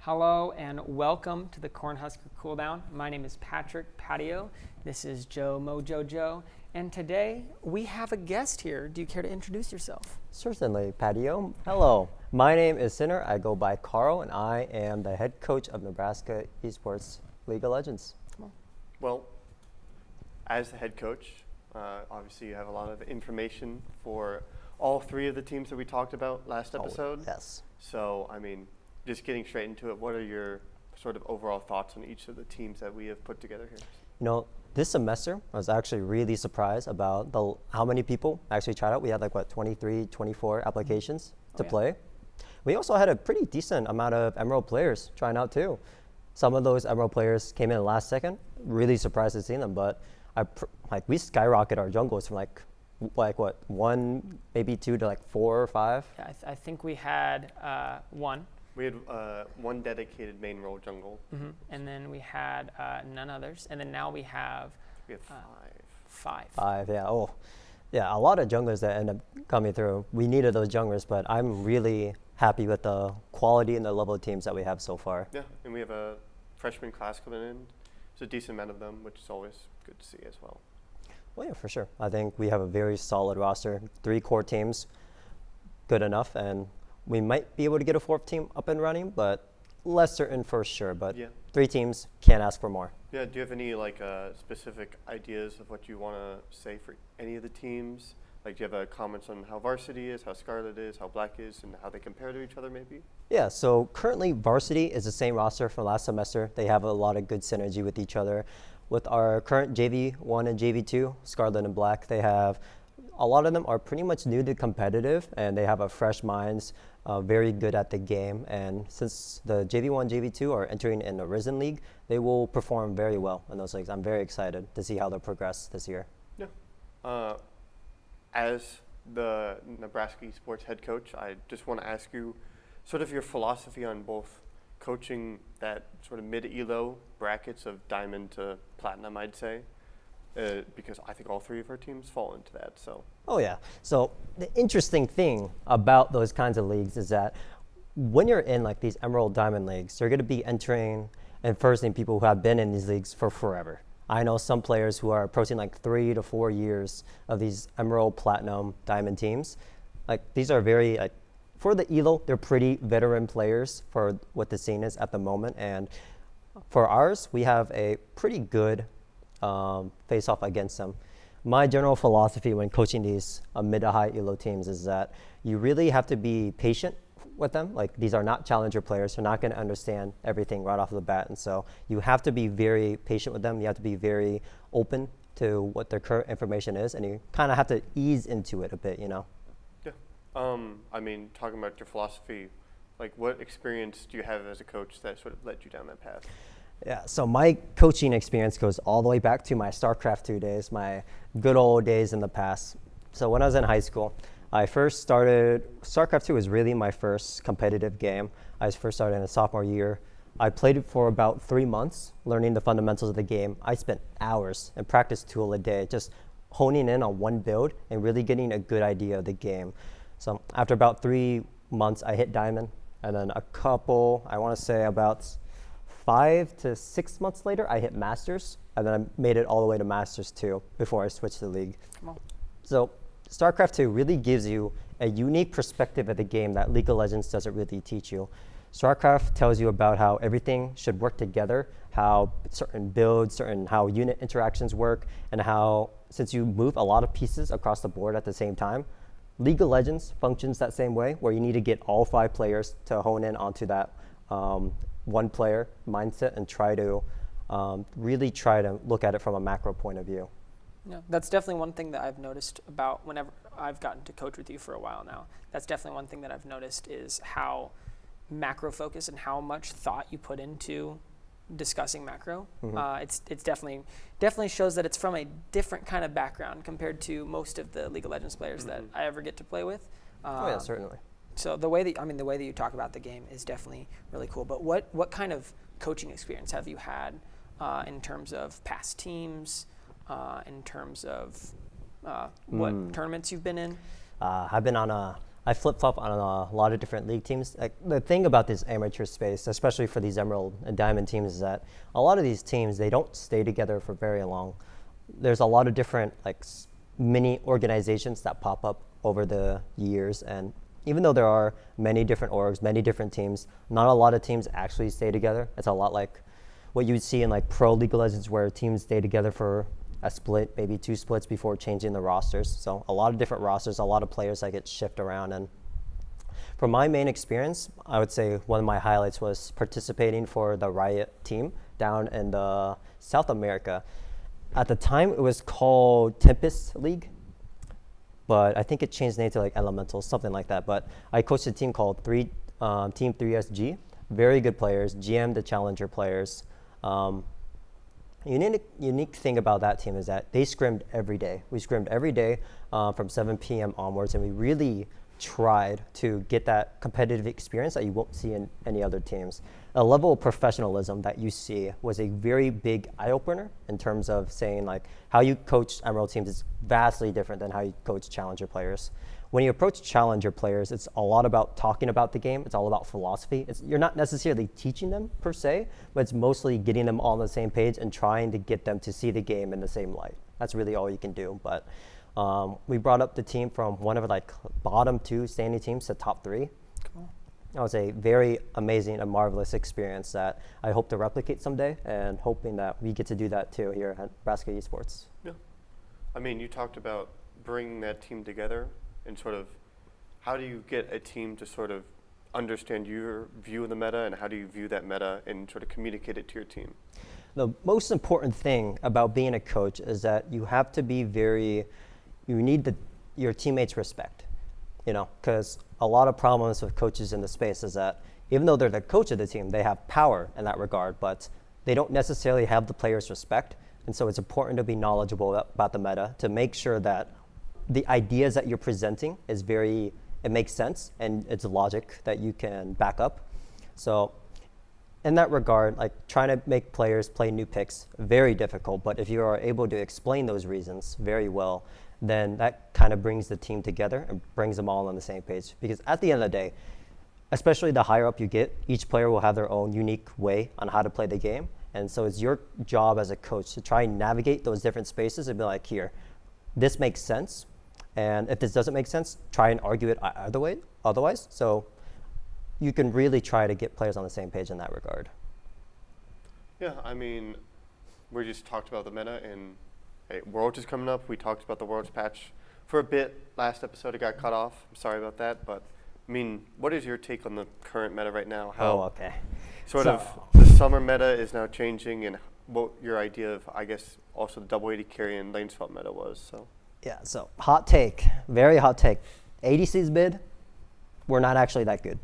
Hello and welcome to the Cornhusker Cooldown. My name is Patrick Patio. This is Joe Mojojoe. And today we have a guest here. Do you care to introduce yourself? Certainly, Patio. Hello, my name is Synner. I go by Carl, and I am the head coach of Nebraska Esports League of Legends. Well, as the head coach, obviously you have a lot of information for all three of the teams that we talked about last episode. Yes. So, just getting straight into it, what are your sort of overall thoughts on each of the teams that we have put together here? You know, this semester I was actually really surprised about how many people actually tried out. We had 23, 24 applications to play. We also had a pretty decent amount of Emerald players trying out too. Some of those Emerald players came in the last second. Really surprised to see them, but we skyrocketed our jungles from one, maybe two to 4 or 5. Yeah, I think we had one. We had one dedicated main role jungle. Mm-hmm. And then we had none others. And then now we have five. Five, yeah. Oh, yeah, a lot of junglers that end up coming through. We needed those junglers, but I'm really happy with the quality and the level of teams that we have so far. Yeah, and we have a freshman class coming in. There's a decent amount of them, which is always good to see as well. Well, yeah, for sure. I think we have a very solid roster. 3 core teams, good enough, and we might be able to get a 4th team up and running, but less certain for sure. But 3 teams, can't ask for more. Yeah, do you have any specific ideas of what you want to say for any of the teams? Do you have comments on how varsity is, how Scarlet is, how Black is, and how they compare to each other maybe? Yeah, so currently varsity is the same roster from last semester. They have a lot of good synergy with each other. With our current JV1 and JV2, Scarlet and Black, a lot of them are pretty much new to competitive, and they have a fresh minds, very good at the game. And since the JV1, JV2 are entering in the Risen League, they will perform very well in those leagues. I'm very excited to see how they'll progress this year. Yeah. As the Nebraska Esports head coach, I just want to ask you sort of your philosophy on both coaching that sort of mid-elo brackets of diamond to platinum, I'd say. Because I think all 3 of our teams fall into that. So. Oh yeah. So the interesting thing about those kinds of leagues is that when you're in these Emerald Diamond leagues, you're going to be entering and firsting people who have been in these leagues for forever. I know some players who are approaching 3 to 4 years of these Emerald, Platinum, Diamond teams. These are very for the ELO, they're pretty veteran players for what the scene is at the moment. And for ours, we have a pretty good face-off against them. My general philosophy when coaching these mid to high ELO teams is that you really have to be patient with them. These are not challenger players. They're not going to understand everything right off the bat. And so you have to be very patient with them. You have to be very open to what their current information is. And you kind of have to ease into it a bit, Yeah. Talking about your philosophy, what experience do you have as a coach that sort of led you down that path? Yeah, so my coaching experience goes all the way back to my StarCraft 2 days, my good old days in the past. So when I was in high school, I first started, StarCraft 2 was really my first competitive game. I first started in a sophomore year. I played it for about 3 months, learning the fundamentals of the game. I spent hours in practice tool a day, just honing in on one build and really getting a good idea of the game. So after about 3 months, I hit Diamond. And then I want to say about 5 to 6 months later, I hit Masters, and then I made it all the way to Masters 2 before I switched to League. So StarCraft 2 really gives you a unique perspective of the game that League of Legends doesn't really teach you. StarCraft tells you about how everything should work together, how certain builds, how unit interactions work, and how, since you move a lot of pieces across the board at the same time, League of Legends functions that same way, where you need to get all 5 players to hone in onto that one player mindset and really try to look at it from a macro point of view. Yeah, that's definitely one thing that I've noticed about whenever I've gotten to coach with you for a while now. That's definitely one thing that I've noticed is how macro focused and how much thought you put into discussing macro. Mm-hmm. It's definitely shows that it's from a different kind of background compared to most of the League of Legends players that I ever get to play with. Oh yeah, certainly. So the way that you talk about the game is definitely really cool. But what kind of coaching experience have you had in terms of past teams, in terms of what tournaments you've been in? I've been on a I flip-flop on a lot of different league teams. Like, the thing about this amateur space, especially for these Emerald and Diamond teams, is that a lot of these teams, they don't stay together for very long. There's a lot of different mini organizations that pop up over the years, and even though there are many different orgs, many different teams, not a lot of teams actually stay together. It's a lot like what you would see in like Pro League of Legends, where teams stay together for a split, maybe 2 splits before changing the rosters. So a lot of different rosters, a lot of players that get shift around. And from my main experience, I would say one of my highlights was participating for the Riot team down in the South America. At the time, it was called Tempest League, but I think it changed name to like Elemental, something like that. But I coached a team called Team 3SG. Very good players, GM the Challenger players. Unique thing about that team is that they scrimmed every day. We scrimmed every day from 7 p.m. onwards, and we really tried to get that competitive experience that you won't see in any other teams. A level of professionalism that you see was a very big eye-opener in terms of saying like how you coach Emerald teams is vastly different than how you coach Challenger players. When you approach Challenger players, it's a lot about talking about the game. It's all about philosophy. You're not necessarily teaching them per se, but it's mostly getting them all on the same page and trying to get them to see the game in the same light. That's really all you can do. But we brought up the team from one of like bottom 2 standing teams to top 3. Cool. That was a very amazing and marvelous experience that I hope to replicate someday, and hoping that we get to do that too here at Nebraska Esports. Yeah. I mean, you talked about bringing that team together, and sort of how do you get a team to sort of understand your view of the meta, and how do you view that meta and sort of communicate it to your team? The most important thing about being a coach is that you have to be you need your teammates' respect, because a lot of problems with coaches in the space is that even though they're the coach of the team, they have power in that regard, but they don't necessarily have the players' respect. And so it's important to be knowledgeable about the meta to make sure that the ideas that you're presenting it makes sense and it's logic that you can back up. So in that regard, like trying to make players play new picks, very difficult, but if you are able to explain those reasons very well, then that kind of brings the team together and brings them all on the same page. Because at the end of the day, especially the higher up you get, each player will have their own unique way on how to play the game. And so it's your job as a coach to try and navigate those different spaces and be like, here, this makes sense. And if this doesn't make sense, try and argue it otherwise. So you can really try to get players on the same page in that regard. Yeah, I mean, we just talked about the meta, and hey, Worlds is coming up. We talked about the Worlds patch for a bit. Last episode, it got cut off. I'm sorry about that. But, I mean, what is your take on the current meta right now? Okay. Sort of the summer meta is now changing, and what your idea of, I guess, also the double 80 carry and lane swap meta was. So. Yeah, so hot take, very hot take. ADC's mid, we're not actually that good.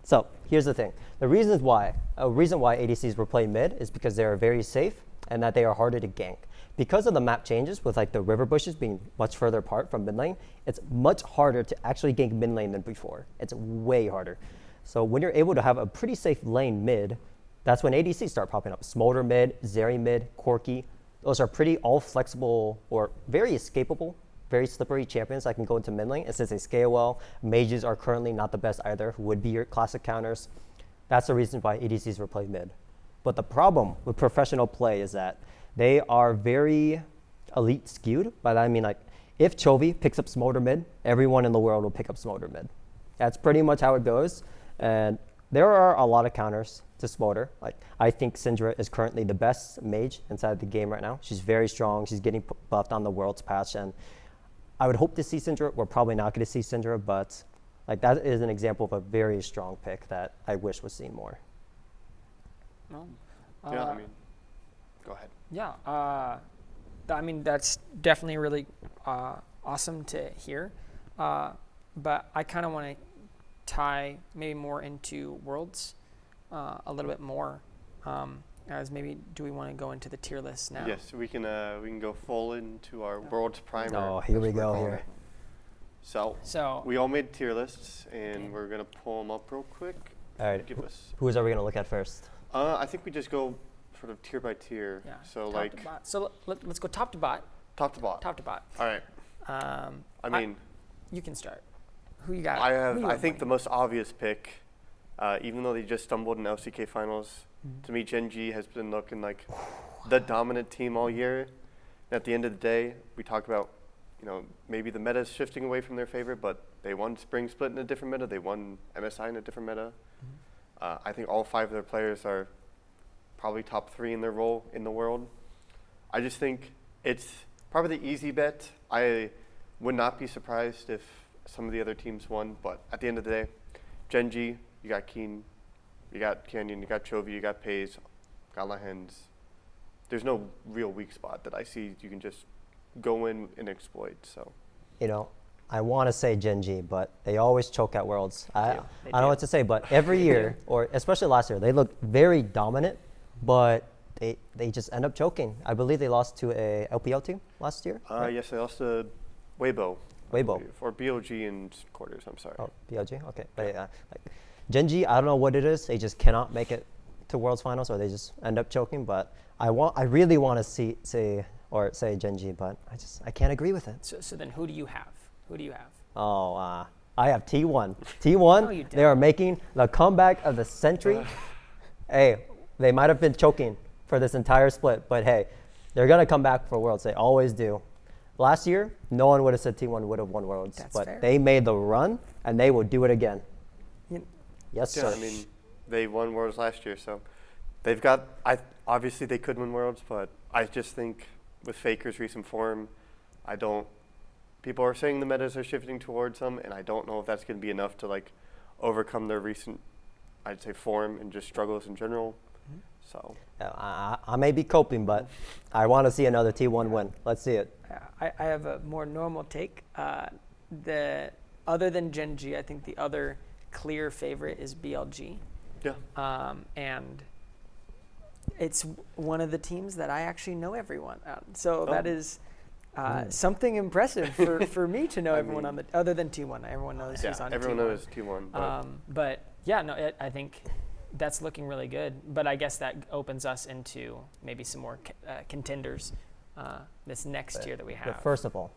So here's the thing. A reason why ADCs were playing mid is because they are very safe and that they are harder to gank. Because of the map changes with like the river bushes being much further apart from mid lane, it's much harder to actually gank mid lane than before. It's way harder. So when you're able to have a pretty safe lane mid, that's when ADCs start popping up. Smolder mid, Zeri mid, Corki. Those are pretty all flexible or very escapable, very slippery champions that can go into mid lane. And since they scale well, mages are currently not the best either, who would be your classic counters. That's the reason why ADCs were played mid. But the problem with professional play is that they are very elite skewed. By that I mean, like, if Chovy picks up Smolder mid, everyone in the world will pick up Smolder mid. That's pretty much how it goes. And there are a lot of counters to Smolder. Like, I think Syndra is currently the best mage inside the game right now. She's very strong. She's getting buffed on the Worlds patch, and I would hope to see Syndra. We're probably not going to see Syndra, but like that is an example of a very strong pick that I wish was seen more. Well, Yeah, I mean, go ahead. Yeah, I mean, that's definitely really awesome to hear. But I kind of want to tie maybe more into Worlds a little bit more. As maybe, do we want to go into the tier list now? Yes, we can go full into our Worlds primer. Oh, here we go here. So we all made tier lists, and we're gonna pull them up real quick. All right. Give us. Who are we gonna look at first? I think we just go sort of tier by tier. Yeah. So top like to bot. So let's go top to bot. top to bot. Top to bot. All right. I mean, you can start. Who you got? I think the most obvious pick, even though they just stumbled in LCK finals, to me, Gen G has been looking like the dominant team all year. And at the end of the day, we talk about, maybe the meta is shifting away from their favor, but they won Spring Split in a different meta. They won MSI in a different meta. I think all 5 of their players are probably top 3 in their role in the world. I just think it's probably the easy bet. I would not be surprised if some of the other teams won, but at the end of the day, Gen G, you got Keen, you got Canyon, you got Chovy, you got Pays, got Lahens. There's no real weak spot that I see you can just go in and exploit. So, I want to say Gen G, but they always choke at Worlds. I don't know do. what to say, but every year, or especially last year, they looked very dominant, but they just end up choking. I believe they lost to a LPL team last year. Right? Yes, they lost to Weibo. Weibo. Or BOG in quarters, I'm sorry. Oh, BLG? Okay. But Gen G, I don't know what it is. They just cannot make it to Worlds Finals, or they just end up choking. But I really want to say Gen G, but I can't agree with it. So then who do you have? Oh, I have T1. T1, No, you they are making the comeback of the century. Hey, they might have been choking for this entire split, but hey, they're going to come back for Worlds. They always do. Last year, no one would have said T1 would have won Worlds, but fair. they made the run, and they will do it again. Yes, Yeah, sir. I mean, they won Worlds last year, so they've got. Obviously they could win Worlds, but I just think with Faker's recent form, people are saying the metas are shifting towards them, and I don't know if that's going to be enough to overcome their recent, I'd say, form and just struggles in general. So I may be coping, but I want to see another T1 win. Let's see it. I have a more normal take. Other than Gen G, I think the other clear favorite is BLG. yeah, And it's one of the teams that I actually know everyone on. So that is something impressive for me to know everyone on the, other than T1. Everyone knows who's on everyone T1. knows T1. But yeah, no, I think that's looking really good. But I guess that opens us into maybe some more contenders this next year that we have. But first of all,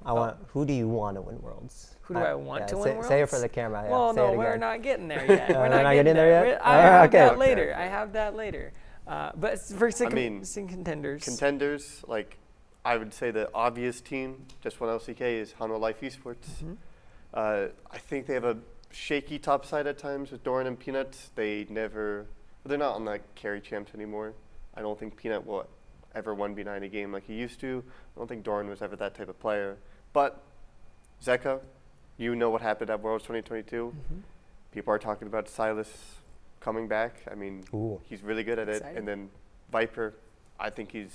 who do you want to win Worlds? Who do I want to win Worlds? Say it for the camera. Yeah, Well, say no, it we're again. not getting there yet. We're not getting there yet? I have Okay. that later. I have that later. But for some contenders. Contenders, I would say the obvious team, just one LCK, is Hanwha Life Esports. I think they have a shaky top side at times with Doran and Peanut. They're not on carry champs anymore. I don't think Peanut will ever 1v9 a game like he used to. I don't think Doran was ever that type of player. But Zeka, you know what happened at Worlds 2022. People are talking about Silas coming back. I mean, he's really good at it. Exciting. And then Viper, I think he's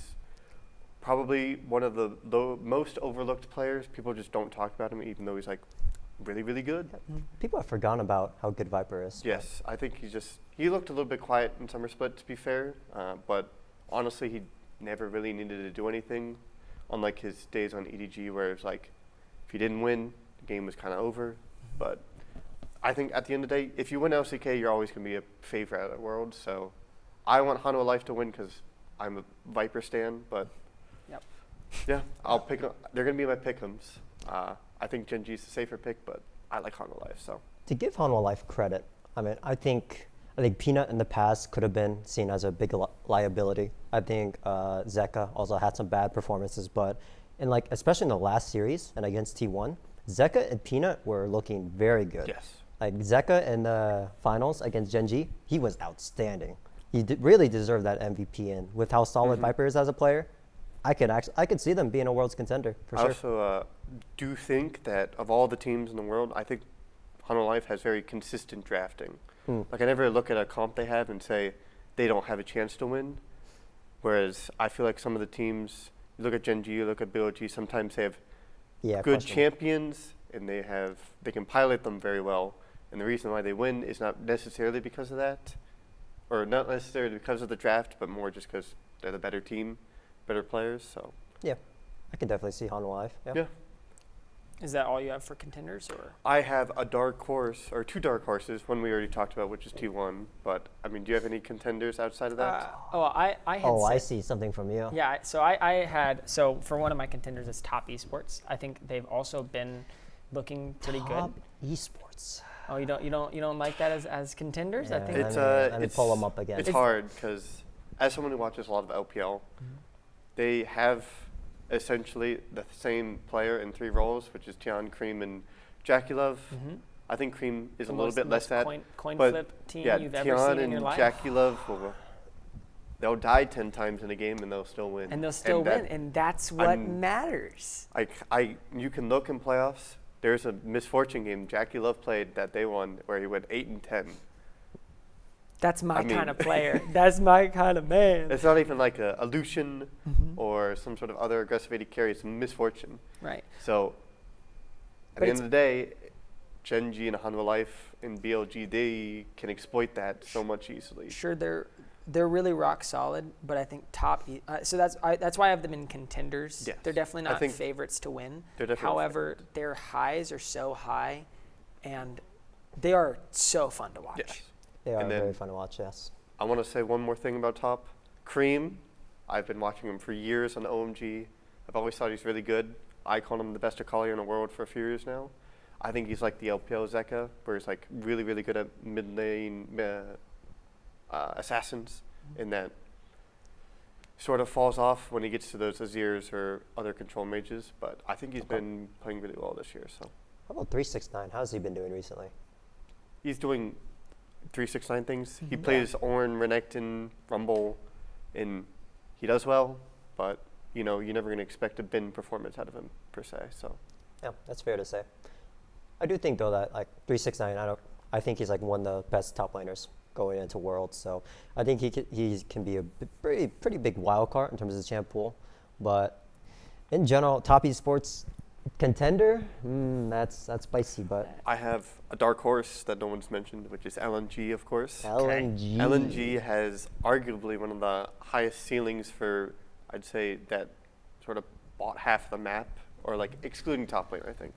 probably one of the most overlooked players. People just don't talk about him, even though he's really, really good. People have forgotten about how good Viper is. Yes, I think he looked a little bit quiet in Summer Split, to be fair. But honestly, he never really needed to do anything, unlike his days on EDG, where it's if he didn't win, the game was kind of over. But I think at the end of the day, if you win LCK, you're always going to be a favorite at Worlds. So I want Hanwha Life to win because I'm a Viper stan. But yeah, I'll pick. They're going to be my pick'ems. I think Gen G's a safer pick, but I like Hanwha Life. So To give Hanwha Life credit, I think Peanut in the past could have been seen as a big liability. I think Zeka also had some bad performances, but especially in the last series and against T1, Zeka and Peanut were looking very good. yes, Zeka in the finals against Gen G, he was outstanding. He really deserved that MVP, and with how solid Viper is as a player, I could see them being a Worlds contender for sure. I also do think that of all the teams in the world, I think Hanwha Life has very consistent drafting. I never look at a comp they have and say they don't have a chance to win. Whereas I feel like some of the teams, you look at Gen G, you look at BOG, sometimes they have good champions and they can pilot them very well. And the reason why they win is not necessarily because of that, or not necessarily because of the draft, but more just because they're the better team, better players. So yeah, I can definitely see Hanwha Life. yeah. Is that all you have for contenders, or? I have a dark horse, or two dark horses. One we already talked about, which is T1. But do you have any contenders outside of that? I I see something from you. Yeah, so for one of my contenders is Top Esports. I think they've also been looking pretty good. Esports. Oh, you don't like that as contenders? I think Let me pull them up again. It's hard because as someone who watches a lot of LPL, they have essentially the same player in 3 roles, which is Tian, Cream, and Jackie Love. I think Cream is a little bit less that. Coin but flip team yeah, you've Tian ever seen in and your life. Jackie Love, they'll die 10 times in a game and they'll still win. And they'll still win, and that's what matters. You can look in playoffs. There's a misfortune game Jackie Love played that they won where he went 8-10. That's my kind of player. That's my kind of man. It's not even like a Lucian or some sort of other aggressive AD carry. It's misfortune. Right. So at the end of the day, Gen G and Hanwha Life and BLG, they can exploit that so much easily. Sure, they're really rock solid, but I think top. So that's why I have them in contenders. Yes. They're definitely not favorites to win. However, their highs are so high, and they are so fun to watch. Yes. They are very fun to watch, yes. I want to say one more thing about top. Cream, I've been watching him for years on OMG. I've always thought he's really good. I call him the best Akali in the world for a few years now. I think he's like the LPL Zeka, where he's like really, really good at mid lane assassins, in that sort of falls off when he gets to those Azirs or other control mages. But I think he's been playing really well this year. So how about 369? How's he been doing recently? He's doing 369 things. He plays Ornn, Renekton, Rumble, and he does well. But you're never going to expect a bin performance out of him per se. So yeah, that's fair to say. I do think though that like 369, I think he's like one of the best top laners going into Worlds. So I think he can be a pretty big wild card in terms of the champ pool. But in general, top esports contender, that's spicy. But I have a dark horse that no one's mentioned, which is LNG, of course. LNG. LNG has arguably one of the highest ceilings for, I'd say, that sort of bought half the map, or like excluding top lane, I think.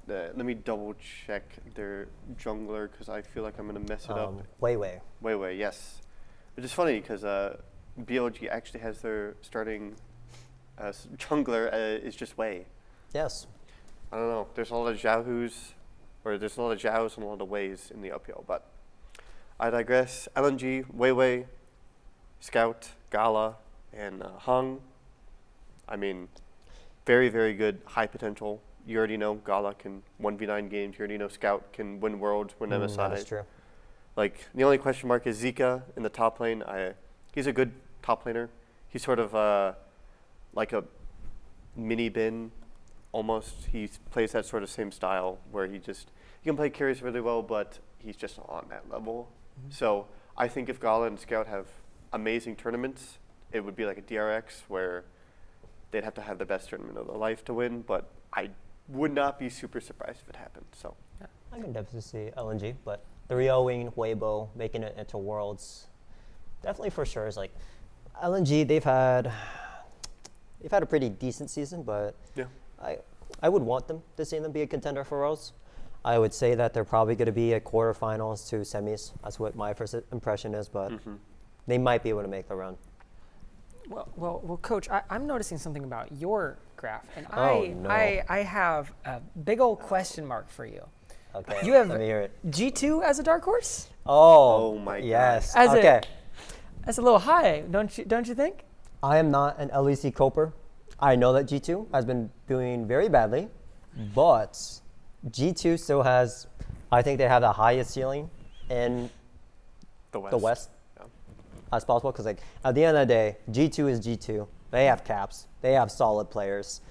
Let me double check their jungler because I feel like I'm going to mess it up. Weiwei, yes. Which is funny because BLG actually has their starting jungler is just Wei. Yes. I don't know. There's a lot of Zhaohus, or there's a lot of Zhaos and a lot of Weis in the uphill, but I digress. LNG, Weiwei, Scout, Gala, and Hung. I mean, very, very good, high potential. You already know Gala can 1v9 games. You already know Scout can win Worlds, win MSI. That is true. Like, the only question mark is Zika in the top lane. He's a good top laner. He's sort of like a mini bin, almost. He plays that sort of same style where he can play carries really well, but he's just on that level. So I think if Gala and Scout have amazing tournaments, it would be like a DRX where they'd have to have the best tournament of their life to win, but I would not be super surprised if it happened. So I can definitely see LNG, but 3-0ing Weibo, making it into Worlds, definitely for sure is like LNG. They've had a pretty decent season, but yeah, I would want them to see them be a contender for Worlds. I would say that they're probably going to be at quarterfinals to semis. That's what my first impression is, but they might be able to make the run. Well, Coach, I'm noticing something about your graph, and no. I have a big old question mark for you. Okay, you have let me hear it. G2 as a dark horse? Oh my yes. God. That's a little high, don't you think? I am not an LEC coper. I know that G2 has been doing very badly, but G2 still has, I think they have the highest ceiling in the West as possible. Because like at the end of the day, G2 is G2. They have caps. They have solid players.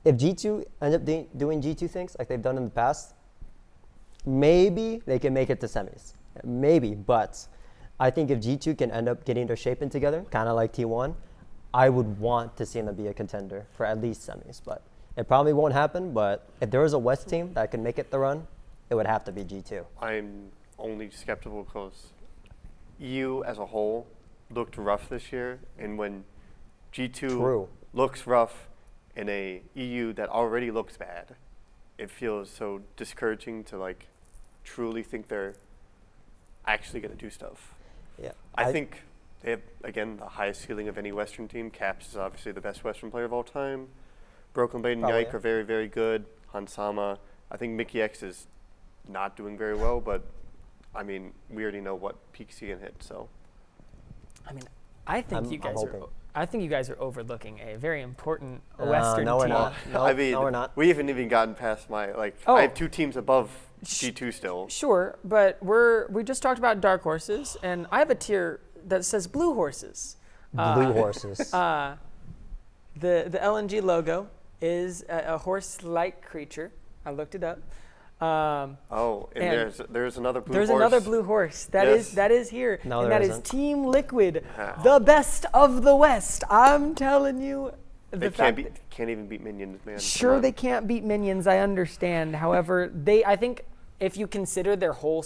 If G2 end up doing G2 things like they've done in the past, maybe they can make it to semis. Maybe, but I think if G2 can end up getting their shape in together, kind of like T1, I would want to see them be a contender for at least semis. But it probably won't happen. But if there was a West team that can make it the run, it would have to be G2. I'm only skeptical because EU as a whole looked rough this year, and when G2 looks rough in a EU that already looks bad, it feels so discouraging to like truly think they're actually going to do stuff. Yeah, I think they have, again, the highest ceiling of any Western team. Caps is obviously the best Western player of all time. Broken Blade and Yike are very, very good. Hansama. I think Mickey X is not doing very well, but I mean, we already know what peaks he can hit. So, I mean, I think I'm you guys hoping. I think you guys are overlooking a very important Western no, we're team. not. No, I mean, no, we're not. we haven't even gotten past my Oh. I have 2 teams above G2 still. Sure, but we just talked about dark horses, and I have a tier that says blue horses. Blue horses. The LNG logo is a horse-like creature. I looked it up. And There's another blue there's horse. another blue horse Yes. that is here, No, and there that is isn't. Team Liquid, Wow. the best of the West. I'm telling you, They can't even beat minions, man. Come Sure, on. they can't beat minions. I understand. However, I think if you consider their whole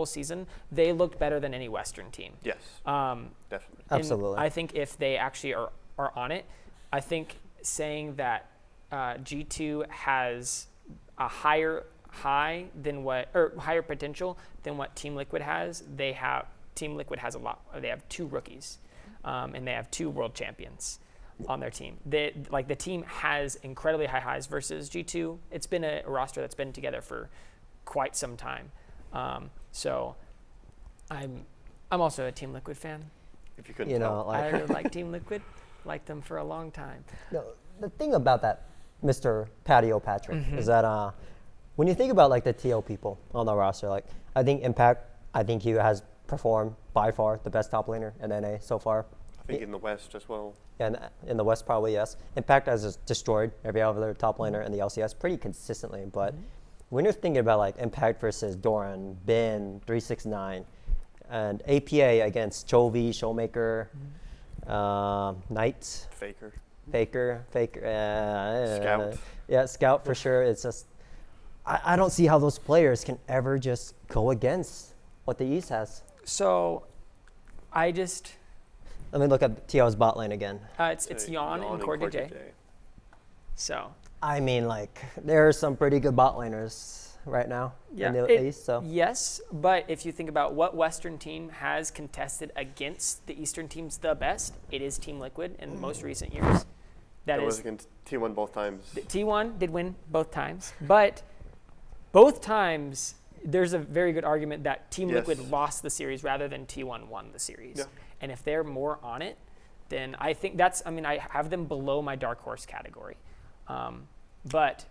season, they looked better than any Western team. Yes, Um, definitely. and Absolutely. I think if they actually are on it, I think saying that G2 has a higher potential than what Team Liquid has. Team Liquid has a lot. They have 2 rookies, and they have 2 world champions on their team. The team has incredibly high highs versus G2. It's been a roster that's been together for quite some time. So I'm also a Team Liquid fan. If you couldn't You tell. know, I like really like Team Liquid. Liked them for a long time. no, the thing about that, Mr. Patio Patrick, Mm-hmm. is that when you think about like the TO people on the roster, like I think Impact, I think he has performed by far the best top laner in NA so far. I think in the West as well. And in the West, probably yes. Impact has just destroyed every other top laner in the LCS pretty consistently. But when you're thinking about like Impact versus Doran, Bin, 369, and APA against Chovy, Showmaker, Knight, Faker. Scout. Yeah, Scout for sure. It's just I don't see how those players can ever just go against what the East has. So Let me look at TO's bot lane again. it's Yon and Cordy J. So I mean, like, there are some pretty good bot laners right now in the East. So yes, but if you think about what Western team has contested against the Eastern teams the best, it is Team Liquid in most recent years. That was against T1 both times. T1 did win both times, but both times there's a very good argument that Team Liquid lost the series rather than T1 won the series. Yeah. And if they're more on it, then I think I have them below my dark horse category. But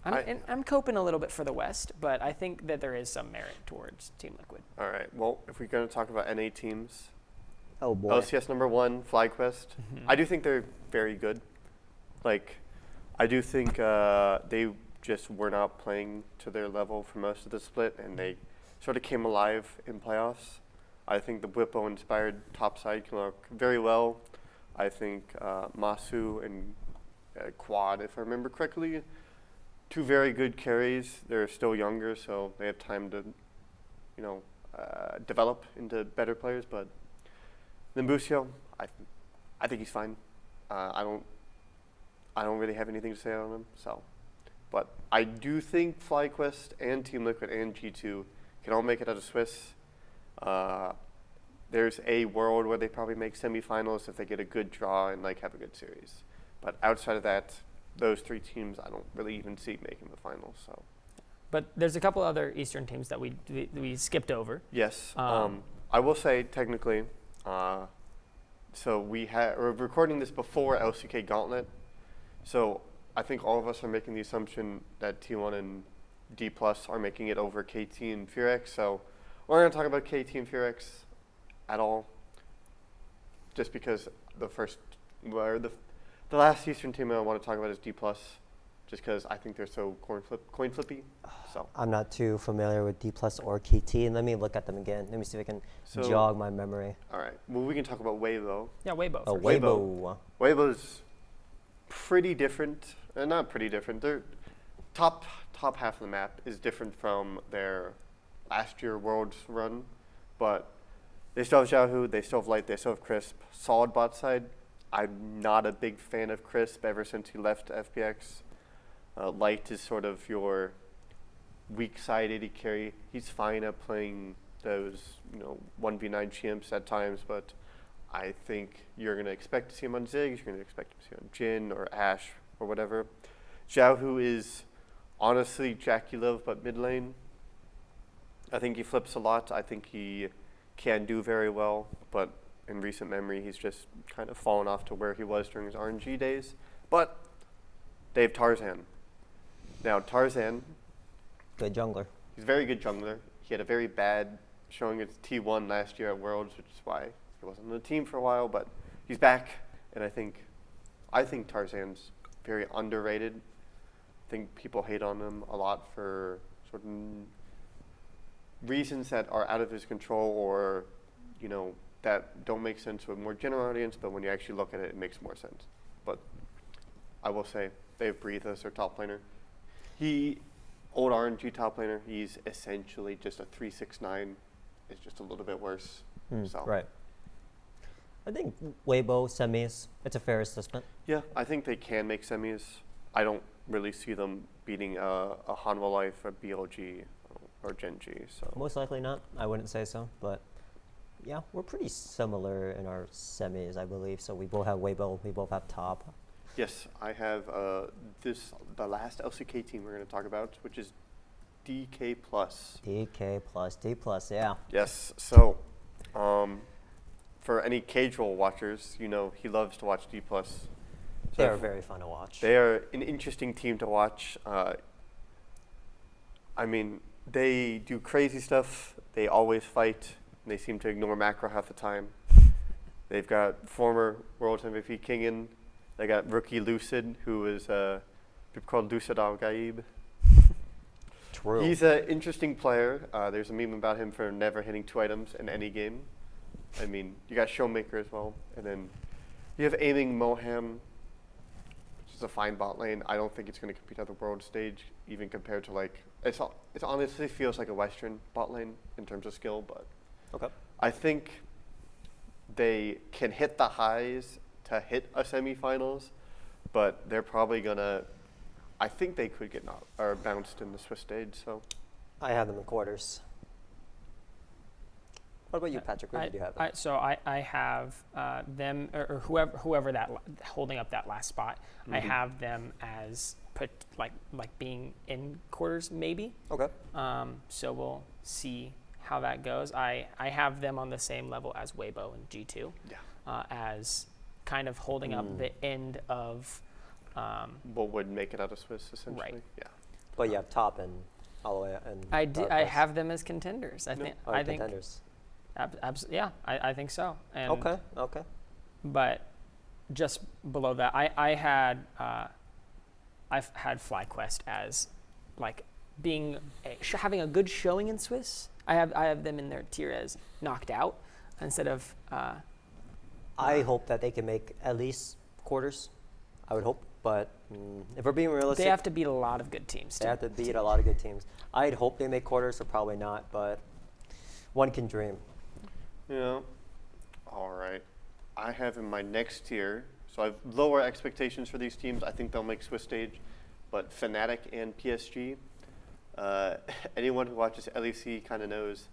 I'm coping a little bit for the West, but I think that there is some merit towards Team Liquid. All right. Well, if we're going to talk about NA teams, oh boy, LCS number 1, FlyQuest. I do think they're very good. Like, I do think they just were not playing to their level for most of the split, and they sort of came alive in playoffs. I think the Whippo-inspired topside can work very well. I think Masu and Quad, if I remember correctly, 2 very good carries. They're still younger, so they have time to, develop into better players. But Nimbucio, I think he's fine. I don't really have anything to say on him. So, but I do think FlyQuest and Team Liquid and G2 can all make it out of Swiss. There's a world where they probably make semifinals if they get a good draw and have a good series. But outside of that, those 3 teams I don't really even see making the finals. So. But there's a couple other Eastern teams that we skipped over. Yes. I will say technically, so we're recording this before LCK Gauntlet. So I think all of us are making the assumption that T1 and D+ are making it over KT and Furex. So we're going to talk about KT and Furex at all, just because the last Eastern team I want to talk about is D+, just because I think they're so coin flippy. So I'm not too familiar with D+ or KT, and let me look at them again. Let me see if I can jog my memory. All right. Well, we can talk about Weibo. Yeah, Weibo. Oh, Weibo. Weibo's pretty different. Not pretty different. Their top half of the map is different from their last year Worlds run, but they still have Xiaohu, they still have Light, they still have Crisp. Solid bot side. I'm not a big fan of Crisp ever since he left FPX. Light is sort of your weak side AD carry. He's fine at playing those 1v9 chimps at times, but I think you're going to expect to see him on Ziggs, you're going to expect to see him on Jhin or Ashe or whatever. Xiaohu is honestly, Jackie Love, but mid lane. I think he flips a lot. I think he can do very well, but in recent memory, he's just kind of fallen off to where he was during his RNG days. But they have Tarzan. Now, Tarzan, Good jungler. he's a very good jungler. He had a very bad showing at T1 last year at Worlds, which is why he wasn't on the team for a while, but he's back, and I think Tarzan's very underrated. I think people hate on him a lot for sort of reasons that are out of his control or, that don't make sense to a more general audience, but when you actually look at it, it makes more sense. But I will say, they have Breathe as their top laner. Old RNG top laner, he's essentially just a 369. It's just a little bit worse. So. Right. I think Weibo semis, it's a fair assessment. Yeah, I think they can make semis. I don't really see them beating a Hanwha Life, a BLG, or Genji. So Most likely not. I wouldn't say so, but yeah, we're pretty similar in our semis, I believe. So we both have Weibo, we both have top. yes, I have the last LCK team we're going to talk about, which is DK plus. DK plus, D plus, yeah. Yes. So, for any casual watchers, he loves to watch D plus. They are very fun to watch. They are an interesting team to watch. They do crazy stuff. They always fight. They seem to ignore macro half the time. They've got former World MVP Kingen. They got rookie Lucid, who is people called Lucid Al-Gaib. True. He's an interesting player. There's a meme about him for never hitting 2 items in any game. You got Showmaker as well. And then you have Aiming Moham, which is a fine bot lane. I don't think it's going to compete at the world stage, even compared to it honestly feels like a Western bot lane in terms of skill, but Okay. I think they can hit the highs to hit a semifinals, but they're probably I think they could get bounced in the Swiss stage. So I have them in quarters. What about you, Patrick? Where did you have them? I have them or whoever that holding up that last spot. I have them as being in quarters maybe. Okay. So we'll see how that goes. I have them on the same level as Weibo and G2. Yeah. As kind of holding up the end of. What would make it out of Swiss essentially? Right. Yeah. But you have top and all the way. And I have them as contenders. I think. Contenders. Yeah, I think so. And Okay. But just below that, I've had FlyQuest as being having a good showing in Swiss. I have them in their tier as knocked out instead of. I hope that they can make at least quarters. I would hope, but if we're being realistic, they have to beat a lot of good teams. They have to beat a lot of good teams. I'd hope they make quarters, or probably not, but one can dream. Yeah. All right. I have in my next tier, so I have lower expectations for these teams. I think they'll make Swiss stage, but Fnatic and PSG. Anyone who watches LEC kind of knows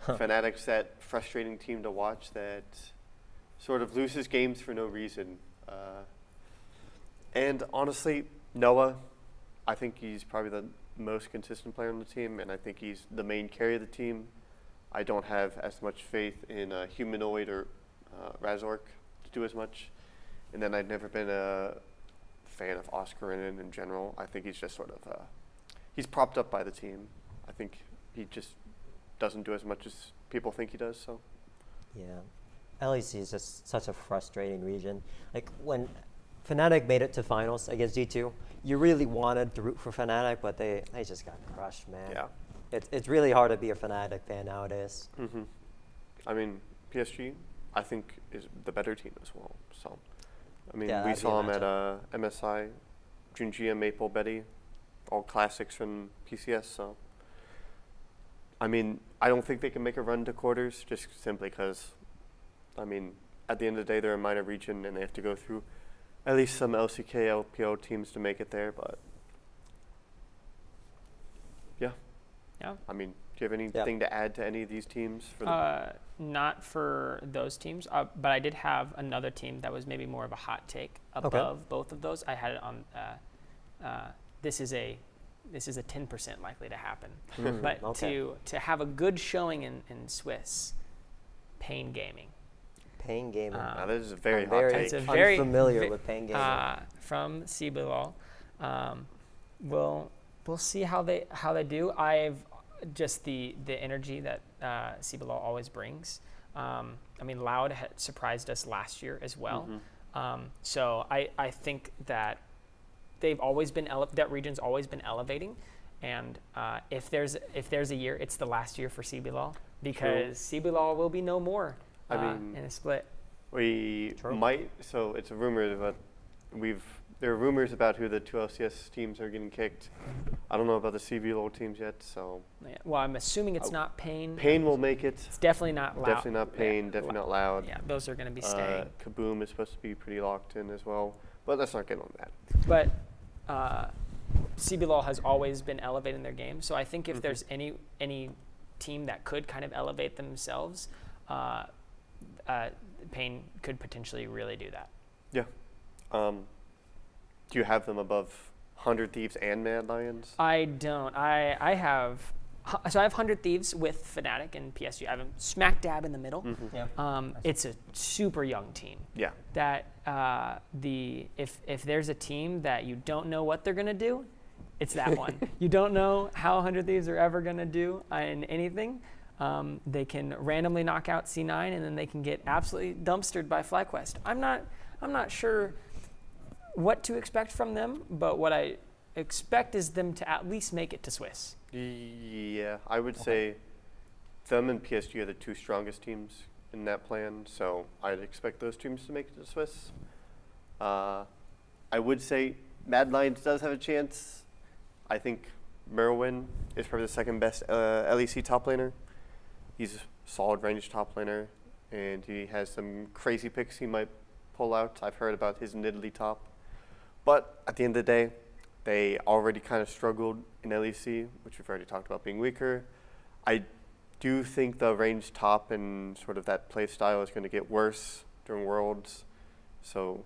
Fnatic's that frustrating team to watch that sort of loses games for no reason. And honestly, Noah, I think he's probably the most consistent player on the team, and I think he's the main carry of the team. I don't have as much faith in Humanoid or Razork to do as much. And then I've never been a fan of Oscarinen in general. I think he's just sort of he's propped up by the team. I think he just doesn't do as much as people think he does. So Yeah. LEC is just such a frustrating region. When Fnatic made it to finals against G2, you really wanted to root for Fnatic, but they just got crushed, man. yeah. It's really hard to be a Fnatic fan nowadays. PSG, I think, is the better team as well. So, Yeah, we that'd be saw a him at MSI, Junjia, Maple, Betty, all classics from PCS. So, I don't think they can make a run to quarters just simply because, at the end of the day, they're a minor region and they have to go through at least some LCK, LPO teams to make it there. But, yeah. Yeah. Do you have anything to add to any of these teams? Not for those teams, but I did have another team that was maybe more of a hot take above both of those. I had it on. This is a this is a 10% likely to happen. But okay. to have a good showing in Swiss, Pain Gaming. Pain Gaming. Now, this is a very I'm hot very take. It's a very unfamiliar with Pain Gaming. From CBLOL. We'll see how they do. I've just the energy that CBLOL always brings. I mean, Loud had surprised us last year as well. So I think that they've always been that region's always been elevating, and if there's a year, it's the last year for CBLOL, because CBLOL will be no more I mean, in a split. We might. So it's a rumor, but there are rumors about who the two LCS teams are getting kicked. I don't know about the CBLOL teams yet, so. Yeah. Well, I'm assuming it's not Pain. Pain will make it. It's definitely not Loud. Definitely not Pain. Definitely not Loud. Yeah, those are going to be staying. Kaboom is supposed to be pretty locked in as well, but let's not get on that. But CBLOL has always been elevating their game, so I think if there's any team that could kind of elevate themselves, Pain could potentially really do that. Yeah. Do you have them above 100 Thieves and Mad Lions? I don't. I have 100 Thieves with Fnatic and PSG. I have them smack dab in the middle. Yeah. It's a super young team. Yeah. That if there's a team that you don't know what they're gonna do, it's that one. You don't know how 100 Thieves are ever gonna do in anything. They can randomly knock out C9, and then they can get absolutely dumpstered by FlyQuest. I'm not sure what to expect from them, but what I expect is them to at least make it to Swiss. Yeah, I would say them and PSG are the two strongest teams in that plan, so I'd expect those teams to make it to Swiss. I would say Mad Lions does have a chance. I think Merwin is probably the second best LEC top laner. He's a solid range top laner, and he has some crazy picks he might pull out. I've heard about his Nidalee top. But at the end of the day, they already kind of struggled in LEC, which we've already talked about being weaker. I do think the range top and sort of that play style is going to get worse during Worlds. So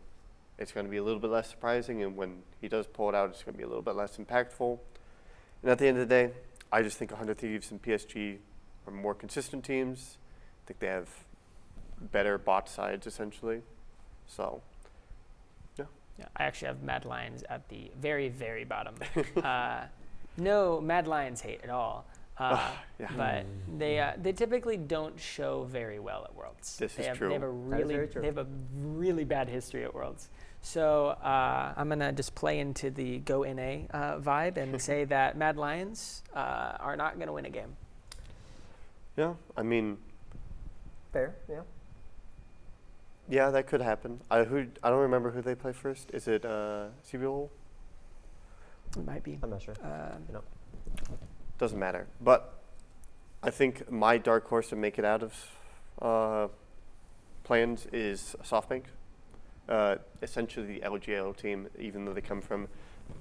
it's going to be a little bit less surprising, and when he does pull it out, it's going to be a little bit less impactful. And at the end of the day, I just think 100 Thieves and PSG are more consistent teams. I think they have better bot sides, essentially. So, yeah. Yeah, I actually have Mad Lions at the very, very bottom. No Mad Lions hate at all. Yeah. But they typically don't show very well at Worlds. This is true. They have a really bad history at Worlds. So I'm gonna just play into the Go NA vibe and say that Mad Lions are not gonna win a game. Yeah, I mean, Fair, yeah. yeah, that could happen. I don't remember who they play first. Is it CBLOL? It might be. I'm not sure. Doesn't matter. But I think my dark horse to make it out of plans is SoftBank. Essentially the LGL team, even though they come from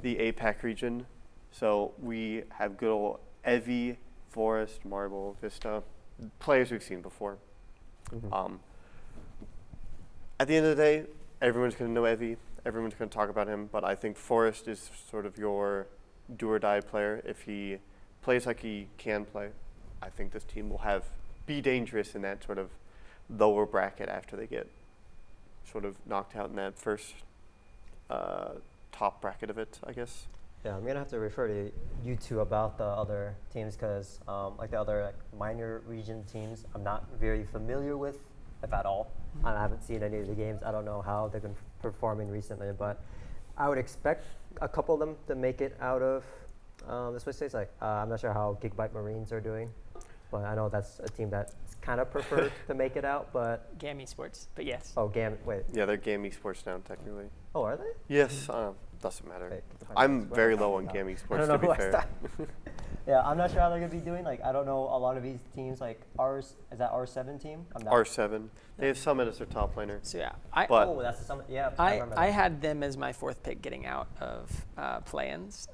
the APAC region. So we have good old Evi, Forest, Marble, Vista, players we've seen before. At the end of the day, everyone's going to know Evi. Everyone's going to talk about him. But I think Forest is sort of your do-or-die player. If he plays like he can play, I think this team will be dangerous in that sort of lower bracket after they get sort of knocked out in that first top bracket of it, I guess. Yeah, I'm gonna have to refer to you two about the other teams because, like the other minor region teams, I'm not very familiar with, if at all. I haven't seen any of the games. I don't know how they've been performing recently, but I would expect a couple of them to make it out of the Swiss states. Like, I'm not sure how Gigabyte Marines are doing, but I know that's a team that's kind of preferred to make it out. But GAM Esports, but yes. oh, GAM. Wait. Yeah, they're GAM Esports now, technically. Oh, are they? Yes, doesn't matter. Wait, I'm very low on GAM Esports, to be fair. Yeah, I'm not sure how they're going to be doing. Like, I don't know a lot of these teams. Like, is that R7 team? I'm not. R7. They have Summit as their top laner. So yeah, But- Oh, that's the Summit. Yeah, I remember I that. had them as my fourth pick getting out of play-ins,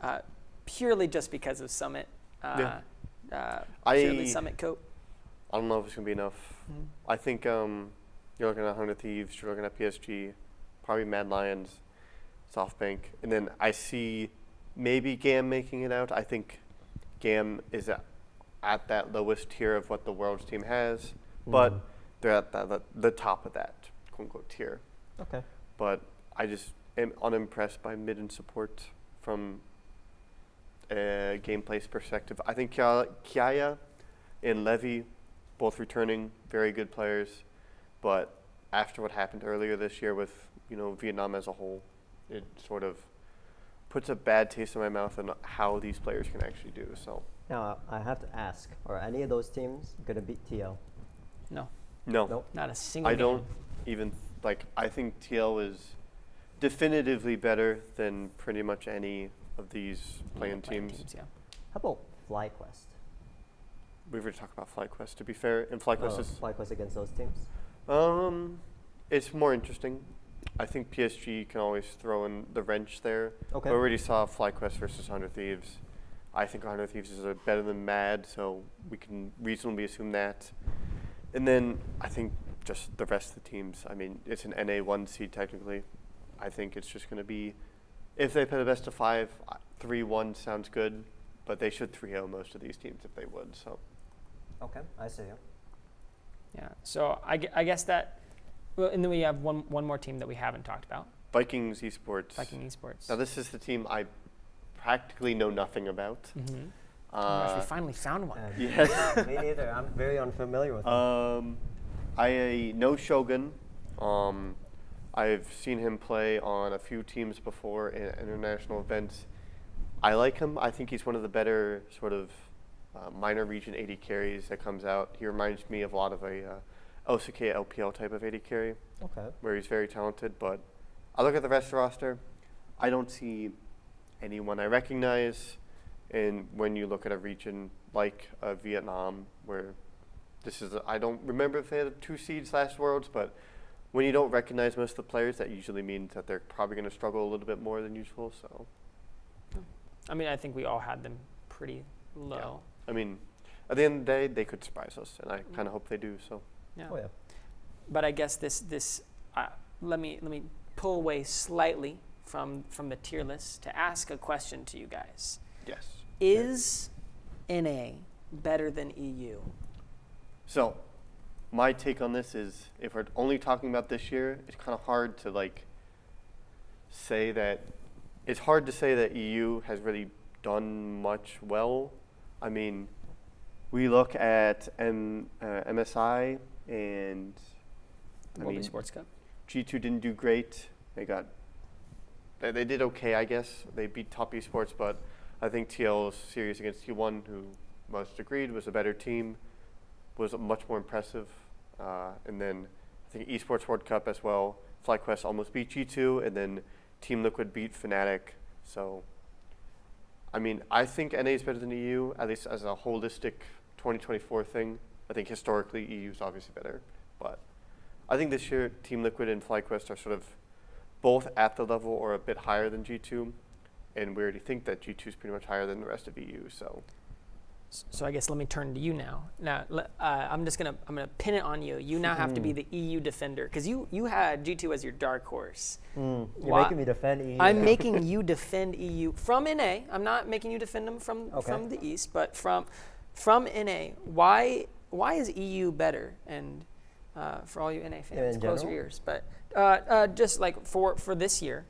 purely just because of Summit. Purely Summit cope. I don't know if it's going to be enough. I think you're looking at 100 Thieves, you're looking at PSG, probably Mad Lions, SoftBank, and then I see maybe GAM making it out. I think GAM is at that lowest tier of what the Worlds team has, but they're at the top of that quote-unquote tier. Okay. But I just am unimpressed by mid and support from a gameplay perspective. I think Kiaya and Levy, both returning, very good players, but after what happened earlier this year with Vietnam as a whole, it sort of puts a bad taste in my mouth on how these players can actually do. So Now I have to ask: are any of those teams gonna beat TL? No, no, Nope. not a single. I game. don't even I think TL is definitively better than pretty much any of these playing teams. Yeah. How about FlyQuest? We've already talked about FlyQuest. To be fair, and FlyQuest is FlyQuest against those teams. it's more interesting. I think PSG can always throw in the wrench there. Okay. We already saw FlyQuest versus 100 Thieves. I think 100 Thieves is better than Mad, so we can reasonably assume that. And then I think just the rest of the teams. I mean, it's an NA1 seed technically. I think it's just going to be, if they play the best of 5, 3-1 sounds good, but they should 3-0 most of these teams if they would. So. Okay, I see you. Yeah. So I guess that. Well, and then we have one more team that we haven't talked about. Vikings Esports. Viking Esports. Now this is the team I practically know nothing about. Mm-hmm. Gosh, we finally found one. Yes. Me neither. I'm very unfamiliar with him. I know Shogun. I've seen him play on a few teams before in international events. I like him. I think he's one of the better sort of minor region 80 carries that comes out. He reminds me of a lot of a OCK LPL type of 80 carry, Okay. where he's very talented. But I look at the rest of the roster, I don't see anyone I recognize. And when you look at a region like Vietnam, where I don't remember if they had 2 seeds last Worlds, but when you don't recognize most of the players, that usually means that they're probably going to struggle a little bit more than usual. So, I mean, I think we all had them pretty low. I mean, at the end of the day, they could surprise us, and I kind of hope they do. So, Yeah. Oh yeah. But I guess this let me pull away slightly from the tier list to ask a question to you guys. yes. Is NA better than EU? So, my take on this is, if we're only talking about this year, it's kind of hard to say that. It's hard to say that EU has really done much well. I mean, we look at MSI and World Esports Cup. G2 didn't do great. They did okay, I guess. They beat top esports, but I think TL's series against T1, who most agreed was a better team, was much more impressive. And then I think Esports World Cup as well. FlyQuest almost beat G2, and then Team Liquid beat Fnatic. So, I mean, I think NA is better than EU, at least as a holistic 2024 thing. I think historically EU is obviously better, but I think this year Team Liquid and FlyQuest are sort of both at the level or a bit higher than G2, and we already think that G2 is pretty much higher than the rest of EU. So I guess let me turn to you now. Now I'm gonna pin it on you. You now have to be the EU defender, because you had G2 as your dark horse. You're making me defend EU. I'm making you defend EU from NA. I'm not making you defend them from the East, but from NA. Why is EU better? And for all you NA fans, close your ears. But just like for this year,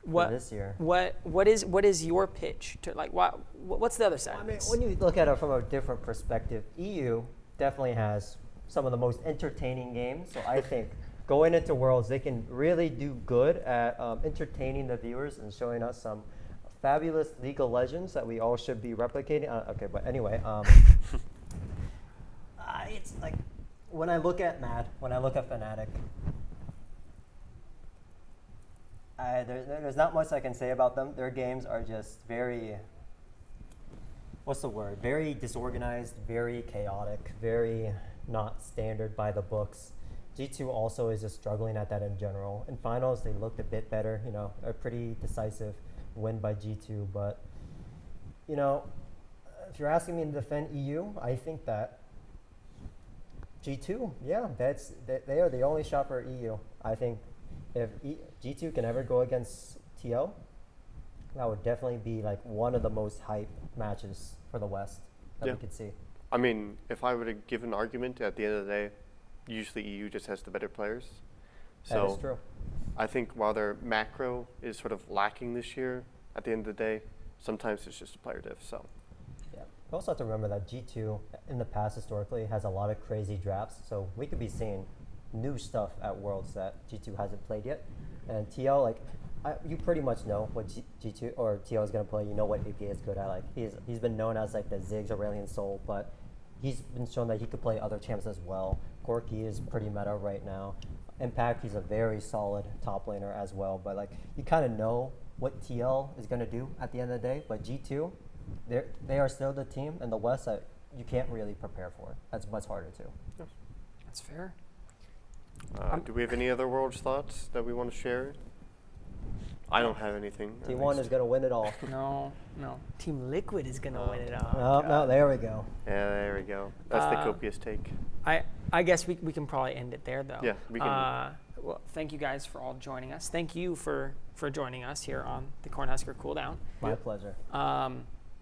what is your pitch to what's the other side? I of mean, this? when you look at it from a different perspective, EU definitely has some of the most entertaining games. So I think going into Worlds, they can really do good at entertaining the viewers and showing us some fabulous League of Legends that we all should be replicating. But anyway, it's like when I look at Mad, when I look at Fnatic, there's not much I can say about them. Their games are just very, very disorganized, very chaotic, very not standard by the books. G2 also is just struggling at that in general. In finals, they looked a bit better, a pretty decisive win by G2. But, if you're asking me to defend EU, I think that G2, they are the only shot for EU. I think if G2 can ever go against TL, That would definitely be like one of the most hype matches for the West that Yeah. we could see. I mean, if I were to give an argument, at the end of the day, usually EU just has the better players. That is So true. I think while their macro is sort of lacking this year, at the end of the day, sometimes it's just a player diff. So Yeah. We also have to remember that G2 in the past historically has a lot of crazy drafts, so we could be seeing new stuff at Worlds that G2 hasn't played yet. And TL, like, you pretty much know what G2 or TL is going to play. You know what APA is good at. Like, he's been known as like the Ziggs Aurelian Soul, but he's been shown that he could play other champs as well. Corky is pretty meta right now. Impact, he's a very solid top laner as well. But like, you kind of know what TL is going to do at the end of the day. But G2, they are still the team in the West that you can't really prepare for. That's much harder too. That's fair. do we have any other Worlds thoughts that we want to share? I don't have anything. at T1 least. is going to win it all. No. Team Liquid is gonna win it all. No, there we go. Yeah, there we go. That's the copious take. I guess we can probably end it there though. Yeah, we can. Well, thank you guys for all joining us. Thank you for joining us here on the Cornhusker Cooldown. My pleasure.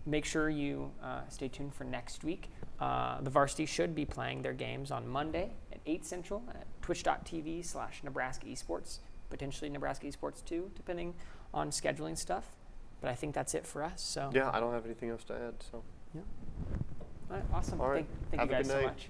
Make sure you stay tuned for next week. The varsity should be playing their games on Monday at 8 Central at twitch.tv/Nebraska Esports, potentially Nebraska Esports 2, depending on scheduling stuff. But I think that's it for us. So Yeah, I don't have anything else to add. So all right, awesome. All right. Thank Have you a guys good so night. much.